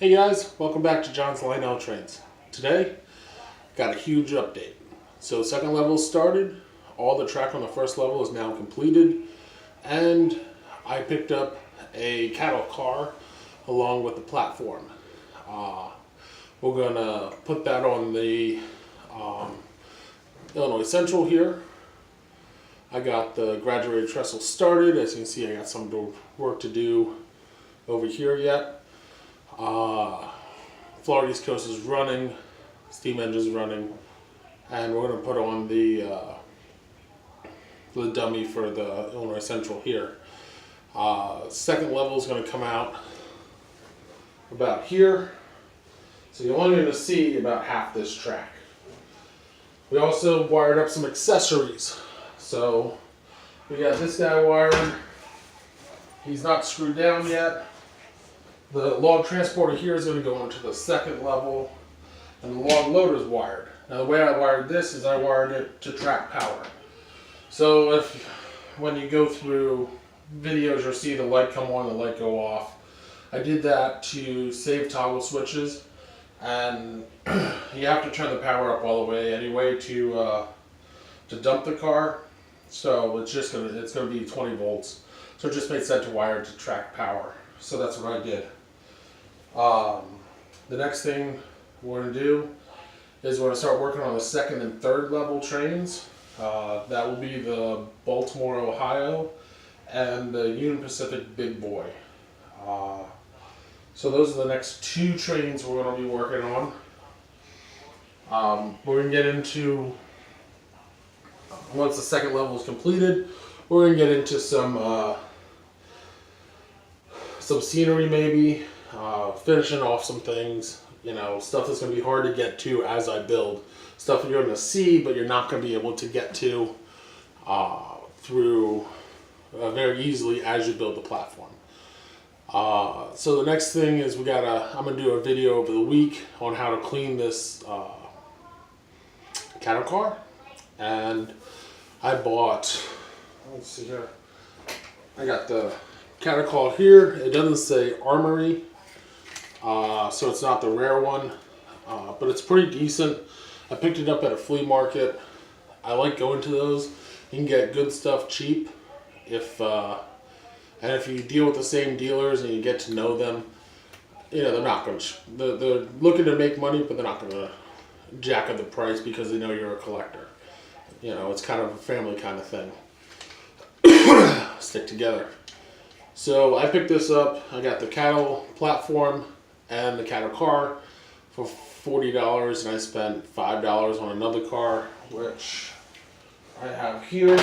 Hey guys, welcome back to John's Lionel Trains. Today, got a huge update. So second level started, all the track on the first level is now completed, and I picked up a cattle car along with the platform. We're gonna put that on the Illinois Central here. I got the graduated trestle started. As you can see, I got some work to do over here yet. Florida East Coast is running, steam engine's running, and we're going to put on the dummy for the Illinois Central here. Second level is going to come out about here, so you're only going to see about half this track. We also wired up some accessories. So we got this guy wired. He's not screwed down yet. The log transporter here is going to go into the second level, and the log loader is wired. Now the way I wired this is I wired it to track power. So when you go through videos, you'll see the light come on, the light go off. I did that to save toggle switches, and you have to turn the power up all the way anyway to dump the car. So it's gonna be 20 volts. So it just made sense to wire it to track power. So that's what I did. The next thing we're going to do is we're going to start working on the second and third level trains. That will be the Baltimore, Ohio, and the Union Pacific Big Boy. So those are the next two trains we're going to be working on. We're going to get into, once the second level is completed, we're going to get into some scenery maybe, finishing off some things, stuff that's going to be hard to get to as I build. Stuff you're going to see, but you're not going to be able to get to through very easily as you build the platform. So the next thing is I'm going to do a video over the week on how to clean this cattle car. And I bought, let's see here, I got the cattle car here. It doesn't say Armory, so it's not the rare one, but it's pretty decent. I picked it up at a flea market. I like going to those. You can get good stuff cheap and if you deal with the same dealers and you get to know them, they're not going to, they're looking to make money, but they're not going to jack up the price because they know you're a collector. It's kind of a family kind of thing. Stick together. So I picked this up. I got the cattle platform and the cattle car for $40, and I spent $5 on another car, which I have here.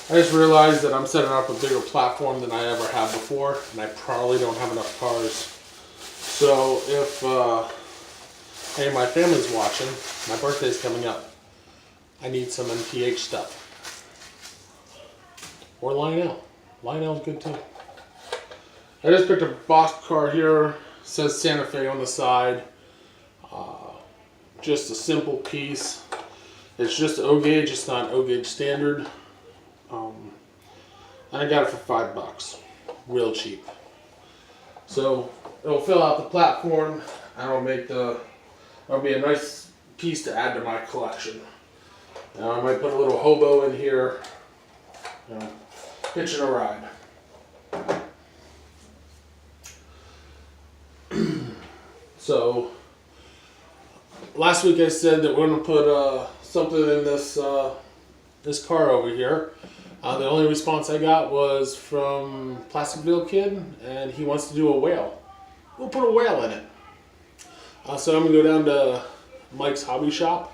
I just realized that I'm setting up a bigger platform than I ever have before, and I probably don't have enough cars. So if any of my family's watching, my birthday's coming up. I need some MPH stuff. Or Lionel. Lionel's good too. I just picked a box car here. It says Santa Fe on the side. Just a simple piece. It's just O-gauge. It's not O-gauge standard. And I got it for $5. Real cheap. So it'll fill out the platform, and it'll be a nice piece to add to my collection. Now I might put a little hobo in here. Hitching a ride. So last week I said that we're going to put something in this car over here. The only response I got was from Plasticville Kid, and he wants to do a whale. We'll put a whale in it. So I'm going to go down to Mike's Hobby Shop.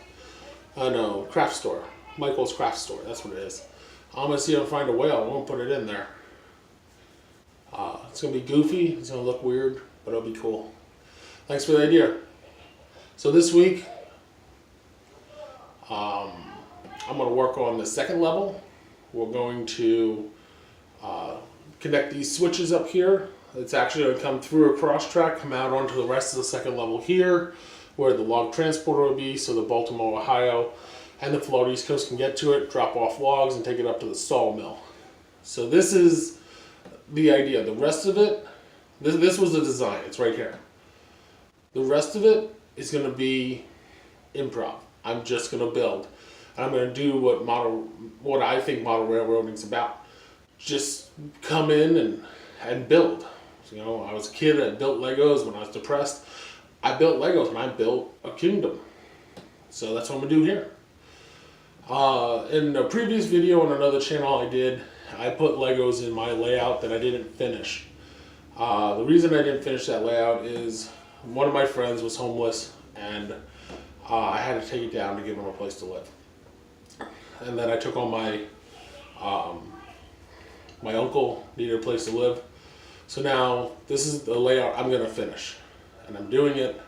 No, craft store. Michael's Craft Store, that's what it is. I'm going to see if I can find a whale. I won't put it in there. It's going to be goofy. It's going to look weird, but it'll be cool. Thanks for the idea. So this week, I'm going to work on the second level. We're going to connect these switches up here. It's actually going to come through a cross track, come out onto the rest of the second level here, where the log transporter will be, so the Baltimore, Ohio, and the Florida East Coast can get to it, drop off logs, and take it up to the sawmill. So this is the idea. The rest of it This was the design. It's right here. The rest of it is going to be improv. I'm just going to build. I'm going to do what I think model railroading is about. Just come in and build. You know, I was a kid that built Legos when I was depressed. I built Legos and I built a kingdom. So that's what I'm going to do here. In a previous video on another channel I put Legos in my layout that I didn't finish. The reason I didn't finish that layout is one of my friends was homeless and I had to take it down to give him a place to live. And then I took on my uncle needed a place to live. So now this is the layout I'm going to finish. And I'm doing it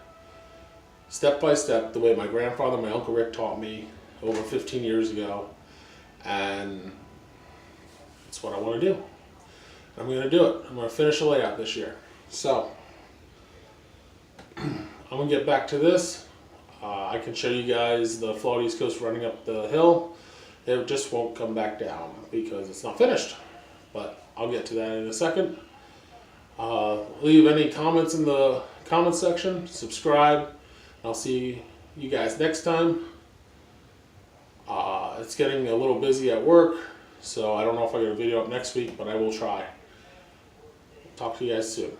step by step the way my grandfather, my Uncle Rick taught me over 15 years ago. And that's what I want to do. I'm going to do it. I'm going to finish the layout this year. So I'm going to get back to this. I can show you guys the Flawed East Coast running up the hill. It just won't come back down because it's not finished. But I'll get to that in a second. Leave any comments in the comment section. Subscribe. I'll see you guys next time. It's getting a little busy at work, so I don't know if I get a video up next week, but I will try. Talk to you guys soon.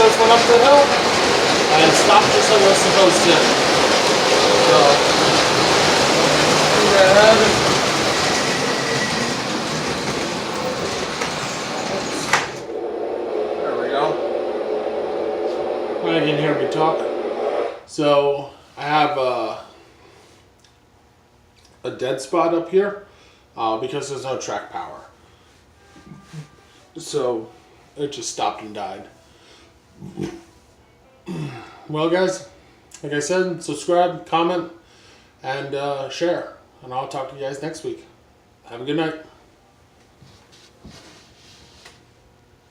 just went up the hill and stopped just like it was supposed to. So, move ahead. There we go. Now you can hear me talk. So, I have a dead spot up here because there's no track power. So, it just stopped and died. Well, guys, like I said, subscribe, comment, and share. And I'll talk to you guys next week. Have a good night.